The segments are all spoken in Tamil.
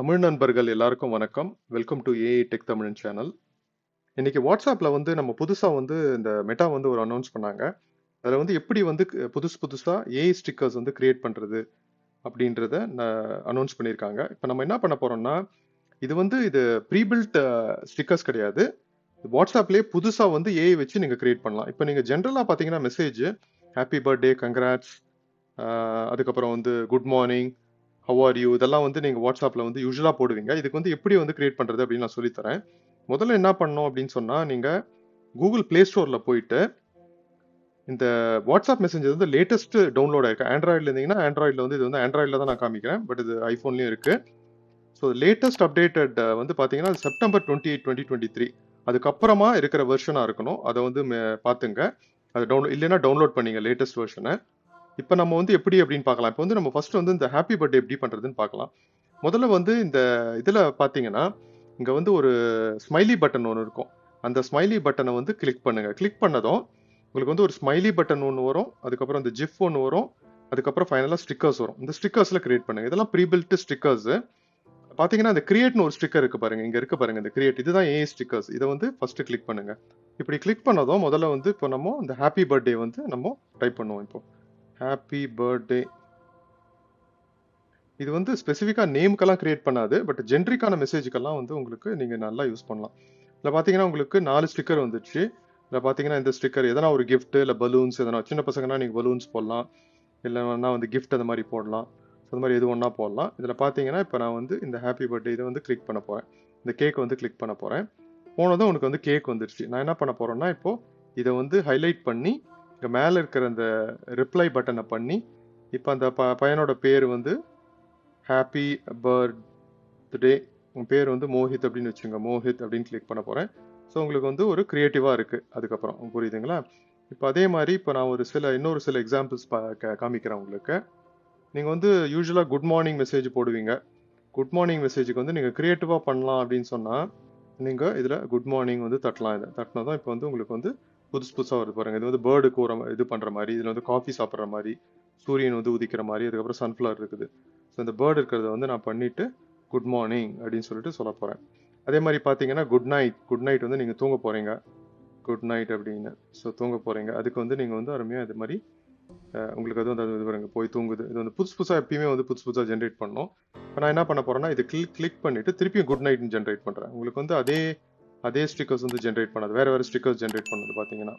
தமிழ் நண்பர்கள் எல்லாருக்கும் வணக்கம். வெல்கம் டு ஏஐ டெக் தமிழன் சேனல். இன்னைக்கு வாட்ஸ்அப்ல வந்து நம்ம புதுசா வந்து இந்த மெட்டா வந்து ஒரு அனௌன்ஸ் பண்ணாங்க. அதுல வந்து எப்படி வந்து புதுசு புதுசா ஏஐ ஸ்டிக்கர்ஸ் வந்து கிரியேட் பண்றது அப்படின்றத அனௌன்ஸ் பண்ணியிருக்காங்க. இப்போ நம்ம என்ன பண்ண போறோம்னா, இது ப்ரீபில்ட் ஸ்டிக்கர்ஸ் கிடையாது. வாட்ஸ்அப்லயே புதுசா வந்து ஏஐ வச்சு நீங்க கிரியேட் பண்ணலாம். இப்போ நீங்க ஜென்ரலா பாத்தீங்கன்னா மெசேஜ் ஹாப்பி பர்த்டே, கங்க்ராட்ஸ், அதுக்கப்புறம் வந்து good morning, how are you, இதெல்லாம் வந்து நீங்க வாட்ஸ்அப்ல வந்து யூஸ்வலா போடுவீங்க. இதுக்கு வந்து எப்படி வந்து கிரியேட் பண்றது அப்படின்னு நான் சொல்லித் தரேன். முதல்ல என்ன பண்ணணும் அப்படின்னு சொன்னா, நீங்க கூகுள் பிளே ஸ்டோர்ல போயிட்டு இந்த வாட்ஸ்அப் மெசேஞ்சர் வந்து லேட்டஸ்ட் டவுன்லோட் ஆயிருக்கு. ஆண்ட்ராய்டுல இருந்தீங்கன்னா ஆண்ட்ராய்டுல வந்து இது வந்து ஆண்ட்ராய்டுல தான் நான் காமிக்கிறேன். பட் இது ஐபோன்லயும் இருக்கு. ஸோ லேட்டஸ்ட் அப்டேட்டட் வந்து பாத்தீங்கன்னா செப்டம்பர் 28, 2023 அதுக்கப்புறமா இருக்கிற வெர்ஷனா இருக்கணும். அதை வந்து பாத்துங்க. அது இல்லைன்னா டவுன்லோட் பண்ணீங்க லேட்டஸ்ட் வெர்ஷனை. இப்போ நம்ம வந்து எப்படி அப்படின்னு பார்க்கலாம். இப்போ வந்து நம்ம ஃபர்ஸ்ட் வந்து இந்த ஹாப்பி பர்த்டே எப்படி பண்றதுன்னு பார்க்கலாம். முதல்ல வந்து இந்த இதுல பாத்தீங்கன்னா இங்க வந்து ஒரு ஸ்மைலி பட்டன் ஒன்று இருக்கும். அந்த ஸ்மைலி பட்டனை வந்து கிளிக் பண்ணுங்க. கிளிக் பண்ணதும் உங்களுக்கு வந்து ஒரு ஸ்மைலி பட்டன் ஒன்று வரும். அதுக்கப்புறம் இந்த ஜிஃப் ஒன்று வரும். அதுக்கப்புறம் ஃபைனலா ஸ்டிக்கர்ஸ் வரும். இந்த ஸ்டிக்கர்ஸ்ல கிரியேட் பண்ணுங்க. இதெல்லாம் ப்ரீபில்ட் ஸ்டிக்கர்ஸ். பாத்தீங்கன்னா இந்த கிரியேட்னு ஒரு ஸ்டிக்கர் இருக்கு பாருங்க. இங்க இருக்கு பாருங்க இந்த கிரியேட். இதுதான் ஏஐ ஸ்டிக்கர்ஸ். இதை வந்து ஃபர்ஸ்ட் கிளிக் பண்ணுங்க. இப்படி கிளிக் பண்ணதும் முதல்ல வந்து இப்போ நம்ம இந்த ஹாப்பி பர்த்டே வந்து நம்ம டைப் பண்ணுவோம். இப்போ ஹாப்பி பர்த்டே. இது வந்து ஸ்பெசிஃபிக்கா நேமுக்கெல்லாம் கிரியேட் பண்ணாது. பட் ஜென்ரிக்கான மெசேஜுக்கெல்லாம் வந்து உங்களுக்கு நீங்க நல்லா யூஸ் பண்ணலாம். இதில் பார்த்தீங்கன்னா உங்களுக்கு 4 ஸ்டிக்கர் வந்துச்சு. இதில் பார்த்தீங்கன்னா இந்த ஸ்டிக்கர் எதனா ஒரு கிஃப்ட் இல்லை பலூன்ஸ் எதனா சின்ன பசங்கன்னா நீங்கள் பலூன்ஸ் போடலாம். இல்லைன்னா வந்து கிஃப்ட் அந்த மாதிரி போடலாம். அந்த மாதிரி எது ஒன்றா போடலாம். இதில் பார்த்தீங்கன்னா இப்போ நான் வந்து இந்த ஹாப்பி பர்த்டே இதை வந்து கிளிக் பண்ண போகிறேன். இந்த கேக் வந்து கிளிக் பண்ண போகிறேன். போனதும் உனக்கு வந்து கேக் வந்துருச்சு. நான் என்ன பண்ண போகிறேன்னா இப்போ இதை வந்து ஹைலைட் பண்ணி இங்கே மேலே இருக்கிற அந்த ரிப்ளை பட்டனை பண்ணி இப்போ அந்த பையனோட பேர் வந்து ஹாப்பி பர்த்டே, உன் பேர் வந்து மோஹித் அப்படின்னு வச்சுங்க. மோஹித் அப்படின்னு கிளிக் பண்ண போகிறேன். ஸோ உங்களுக்கு வந்து ஒரு க்ரியேட்டிவாக இருக்குது. அதுக்கப்புறம் புரியுதுங்களா? இப்போ அதே மாதிரி இப்போ நான் இன்னொரு சில எக்ஸாம்பிள்ஸ் காமிக்கிறேன் உங்களுக்கு. நீங்கள் வந்து யூஸ்வலாக குட் மார்னிங் மெசேஜ் போடுவீங்க. குட் மார்னிங் மெசேஜுக்கு வந்து நீங்கள் க்ரியேட்டிவாக பண்ணலாம் அப்படின்னு சொன்னால் நீங்கள் இதில் குட் மார்னிங் வந்து தட்டலாம். இதை தட்டினதும் இப்போ வந்து உங்களுக்கு வந்து புதுசு புதுசாக வருது பாருங்க. இது வந்து பேர்டுக்கு ஒரு இது பண்ணுற மாதிரி, இதில் வந்து காஃபி சாப்பிட்ற மாதிரி, சூரியன் வந்து உதிக்கிற மாதிரி, அதுக்கப்புறம் சன்ஃப்ளவர் இருக்குது. ஸோ இந்த பேர்டு இருக்கிறத வந்து நான் பண்ணிட்டு குட் மார்னிங் அப்படின்னு சொல்லிட்டு சொல்ல போகிறேன். அதே மாதிரி பார்த்தீங்கன்னா குட் நைட் வந்து நீங்கள் தூங்க போகிறீங்க. குட் நைட் அப்படின்னு ஸோ தூங்க போகிறீங்க. அதுக்கு வந்து நீங்கள் வந்து அருமையாக இது மாதிரி உங்களுக்கு அது வந்து இது பாருங்க போய் தூங்குது. இது வந்து புதுசு புதுசாக எப்பயுமே வந்து புதுசு புதுசாக ஜென்ரேட் பண்ணணும். இப்போ நான் என்ன பண்ண போகிறேன்னா இது கிளிக் பண்ணிட்டு திருப்பியும் குட் நைட்னு ஜென்ரேட் பண்ணுறேன். உங்களுக்கு வந்து அதே ஸ்டிக்கர்ஸ் வந்து ஜென்ரேட் பண்ணாது. வேறு ஸ்டிக்கர்ஸ் ஜென்ரேட் பண்ணது பார்த்தீங்கன்னா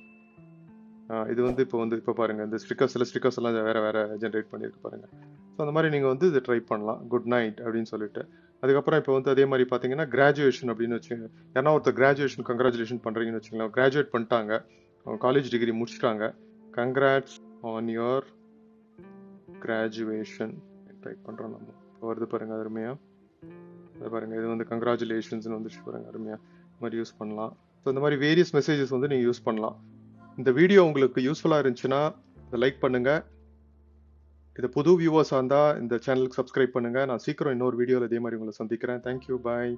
இது வந்து இப்போ பாருங்க இந்த சில ஸ்டிக்கர்ஸ் எல்லாம் வேற ஜென்ரேட் பண்ணியிருக்கு பாருங்க. ஸோ அந்த மாதிரி நீங்கள் வந்து இதை ட்ரை பண்ணலாம். குட் நைட் அப்படின்னு சொல்லிட்டு அதுக்கப்புறம் இப்போ வந்து அதே மாதிரி பார்த்தீங்கன்னா கிராஜுவேஷன் அப்படின்னு வச்சுங்க. யாரா ஒருத்தர் கிராஜுவேஷன் கங்க்ராச்சுலேஷன் பண்ணுறீங்கன்னு வச்சுக்கலாம். கிராஜுவேட் பண்ணிட்டாங்க, அவங்க காலேஜ் டிகிரி முடிச்சிட்டாங்க. Congrats on your graduation type பண்ணுறோம் நம்ம. இப்போ வருது பாருங்க அருமையா. அது பாருங்க இது வந்து கங்க்ராச்சுலேஷன்ஸ்னு வந்துச்சு பாருங்க அருமையா. இந்த மாதிரி யூஸ் பண்ணலாம். ஸோ இந்த மாதிரி வேரியஸ் மெசேஜஸ் வந்து நீங்கள் யூஸ் பண்ணலாம். இந்த வீடியோ உங்களுக்கு யூஸ்ஃபுல்லாக இருந்துச்சுன்னா லைக் பண்ணுங்க. இது புது வியூவர்ஸாக இருந்தால் இந்த சேனலுக்கு சப்ஸ்கிரைப் பண்ணுங்க. நான் சீக்கிரம் இன்னொரு வீடியோவில் இதே மாதிரி உங்களை சந்திக்கிறேன். தேங்க்யூ, பாய்.